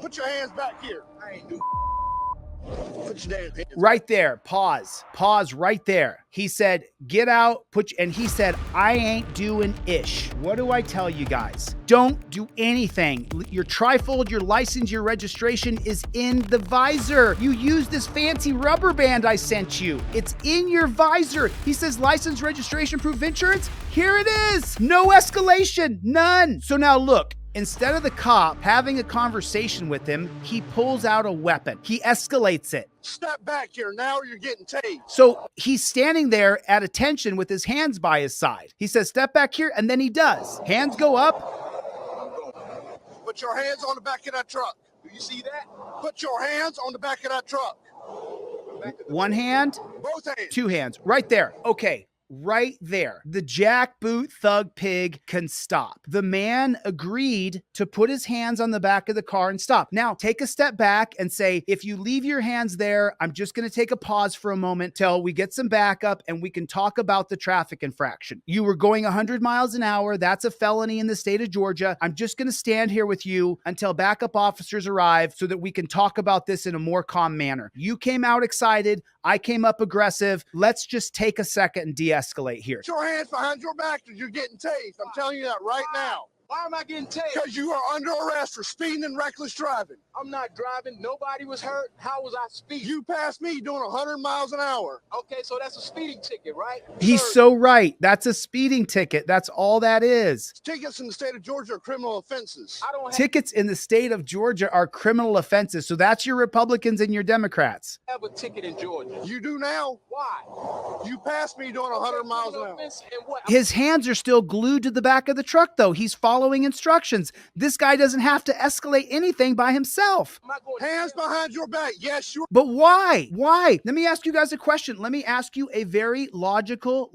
Put your hands back here. I ain't doing. Put your damn hands right there. Pause right there. He said, get out, and he said, I ain't doing ish. What do I tell you guys? Don't do anything. Your Trifold, your license, your registration is in the visor. You use this fancy rubber band I sent you. It's in your visor. He says license, registration, proof of insurance. Here it is. No escalation, none. So now look, instead of the cop having a conversation with him, he pulls out a weapon. He escalates it. Step back here now or you're getting tased. So he's standing there at attention with his hands by his side. He says, step back here, and then he does. Hands go up. Put your hands on the back of that truck. Do you see that? Put your hands on the back of that truck. One hand. Both hands. Two hands. Right there. Okay. Right there. The jackboot thug pig can stop. The man agreed to put his hands on the back of the car and stop. Now, take a step back and say, if you leave your hands there, I'm just going to take a pause for a moment till we get some backup and we can talk about the traffic infraction. You were going 100 miles an hour. That's a felony in the state of Georgia. I'm just going to stand here with you until backup officers arrive so that we can talk about this in a more calm manner. You came out excited. I came up aggressive. Let's just take a second and de-escalate here. Put your hands behind your back or you're getting tased. I'm telling you that right now. Why am I getting tased? Because you are under arrest for speeding and reckless driving. I'm not driving. Nobody was hurt. How was I speeding? You passed me doing 100 miles an hour. Okay, so that's a speeding ticket, right? He's so right. That's a speeding ticket. That's all that is. Tickets in the state of Georgia are criminal offenses. Tickets in the state of Georgia are criminal offenses. So that's your Republicans and your Democrats. I have a ticket in Georgia. You do now? Why? You passed me doing 100 miles an hour. His hands are still glued to the back of the truck, though. He's following instructions. This guy doesn't have to escalate anything by himself. Hands behind your back. Yes, you're. But why? Why? Let me ask you guys a question. Let me ask you a very logical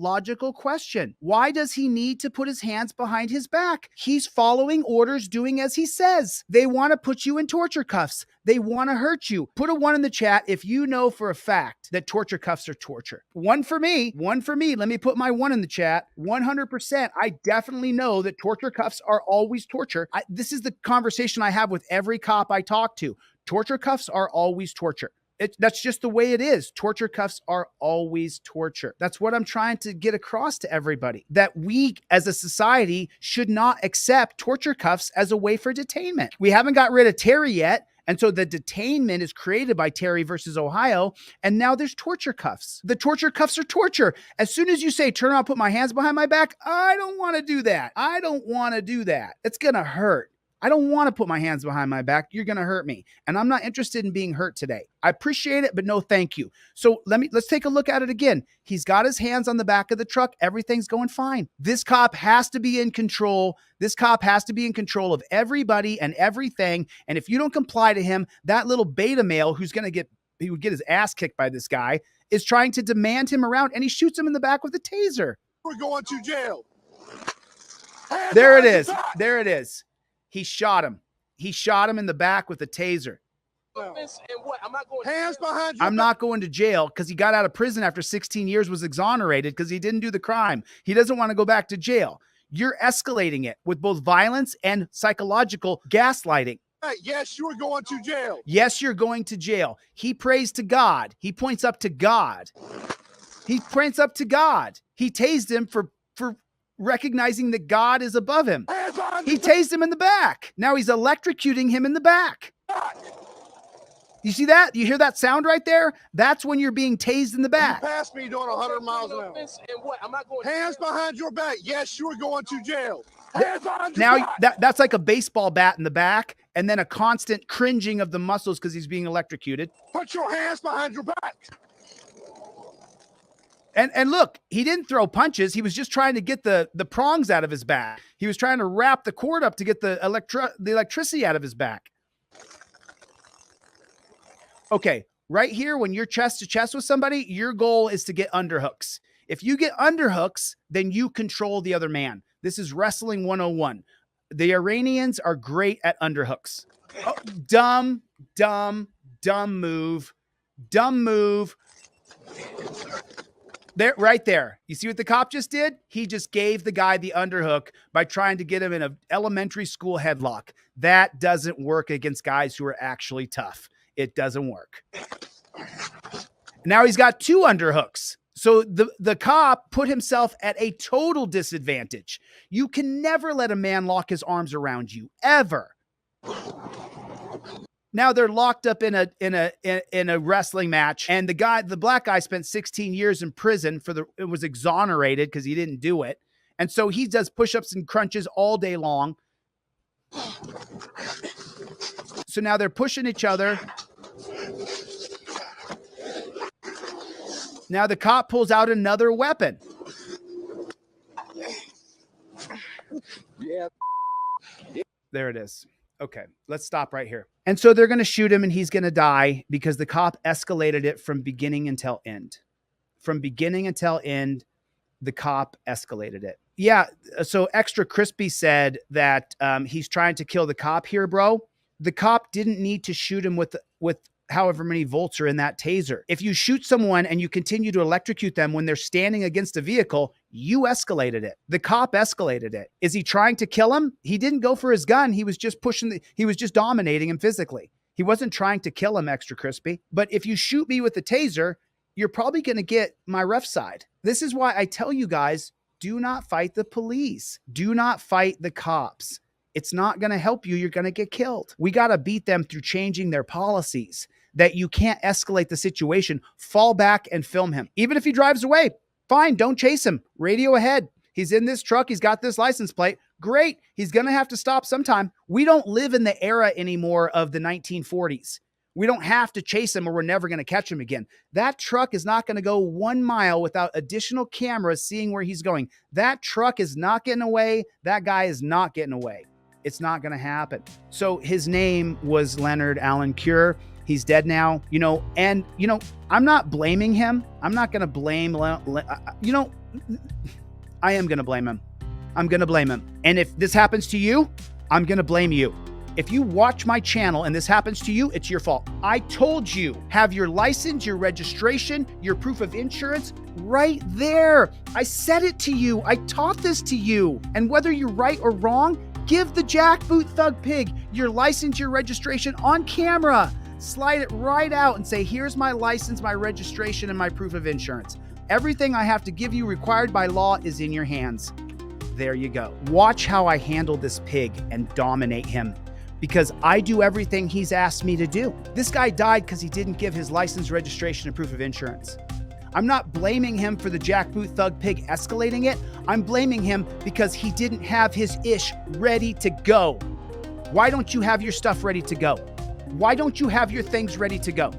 question. Why does he need to put his hands behind his back? He's following orders, doing as he says. They want to put you in torture cuffs. They want to hurt you. Put a 1 in the chat if you know for a fact that torture cuffs are torture. 1 for me. 1 for me. Let me put my 1 in the chat. 100%. I definitely know that torture cuffs are always torture. This is the conversation I have with every cop I talk to. Torture cuffs are always torture. That's just the way it is. Torture cuffs are always torture. That's what I'm trying to get across to everybody, that we as a society should not accept torture cuffs as a way for detainment. We haven't got rid of Terry yet. And so the detainment is created by Terry versus Ohio. And now there's torture cuffs. The torture cuffs are torture. As soon as you say, turn around, put my hands behind my back, I don't want to do that. I don't want to do that. It's going to hurt. I don't want to put my hands behind my back. You're going to hurt me. And I'm not interested in being hurt today. I appreciate it, but no, thank you. So let's take a look at it again. He's got his hands on the back of the truck. Everything's going fine. This cop has to be in control. This cop has to be in control of everybody and everything. And if you don't comply to him, that little beta male he would get his ass kicked by this guy, is trying to demand him around, and he shoots him in the back with a taser. We're going to jail. There it is. There it is. He shot him. He shot him in the back with a taser. Hands behind you. I'm not going to jail because he got out of prison after 16 years, was exonerated because he didn't do the crime. He doesn't want to go back to jail. You're escalating it with both violence and psychological gaslighting. Yes, you're going to jail. Yes, you're going to jail. He prays to God. He points up to God. He points up to God. He tased him for recognizing that God is above him. He tased him in the back. Now he's electrocuting him in the back. You see that? You hear that sound right there? That's when you're being tased in the back. You passed me doing 100 miles an hour. Hands behind your back. Yes, you're going to jail. Hands behind your back. That's like a baseball bat in the back, and then a constant cringing of the muscles because he's being electrocuted. Put your hands behind your back. And look, he didn't throw punches. He was just trying to get the prongs out of his back. He was trying to wrap the cord up to get the electricity out of his back. Okay, right here, when you're chest to chest with somebody, your goal is to get underhooks. If you get underhooks, then you control the other man. This is wrestling 101. The Iranians are great at underhooks. Oh, dumb move. Dumb move. There, right there. You see what the cop just did? He just gave the guy the underhook by trying to get him in an elementary school headlock. That doesn't work against guys who are actually tough. It doesn't work. Now he's got 2 underhooks. So the cop put himself at a total disadvantage. You can never let a man lock his arms around you, ever. Now they're locked up in a wrestling match, and the black guy spent 16 years in prison it was exonerated because he didn't do it. And so he does push-ups and crunches all day long. So now they're pushing each other. Now the cop pulls out another weapon. Yeah. There it is. Okay, let's stop right here. And so they're going to shoot him and he's going to die because the cop escalated it from beginning until end. From beginning until end, the cop escalated it. Yeah, so Extra Crispy said that he's trying to kill the cop here, bro. The cop didn't need to shoot him with however many volts are in that taser. If you shoot someone and you continue to electrocute them when they're standing against a vehicle, you escalated it. The cop escalated it. Is he trying to kill him? He didn't go for his gun. He was just he was just dominating him physically. He wasn't trying to kill him, Extra Crispy. But if you shoot me with the taser, you're probably going to get my ref side. This is why I tell you guys, do not fight the police. Do not fight the cops. It's not going to help you. You're going to get killed. We got to beat them through changing their policies, that you can't escalate the situation. Fall back and film him. Even if he drives away, fine, don't chase him. Radio ahead. He's in this truck. He's got this license plate. Great. He's going to have to stop sometime. We don't live in the era anymore of the 1940s. We don't have to chase him or we're never going to catch him again. That truck is not going to go 1 mile without additional cameras seeing where he's going. That truck is not getting away. That guy is not getting away. It's not going to happen. So his name was Leonard Allen Cure. He's dead now, and I'm not blaming him. I'm not going to blame, I am going to blame him. I'm going to blame him. And if this happens to you, I'm going to blame you. If you watch my channel and this happens to you, it's your fault. I told you, have your license, your registration, your proof of insurance right there. I said it to you. I taught this to you. And whether you're right or wrong, give the jackboot thug pig your license, your registration on camera. Slide it right out and say, here's my license, my registration, and my proof of insurance. Everything I have to give you required by law is in your hands. There you go. Watch how I handle this pig and dominate him, because I do everything he's asked me to do. This guy died because he didn't give his license, registration, and proof of insurance. I'm not blaming him for the jackboot thug pig escalating it. I'm blaming him because he didn't have his ish ready to go. Why don't you have your stuff ready to go? Why don't you have your things ready to go?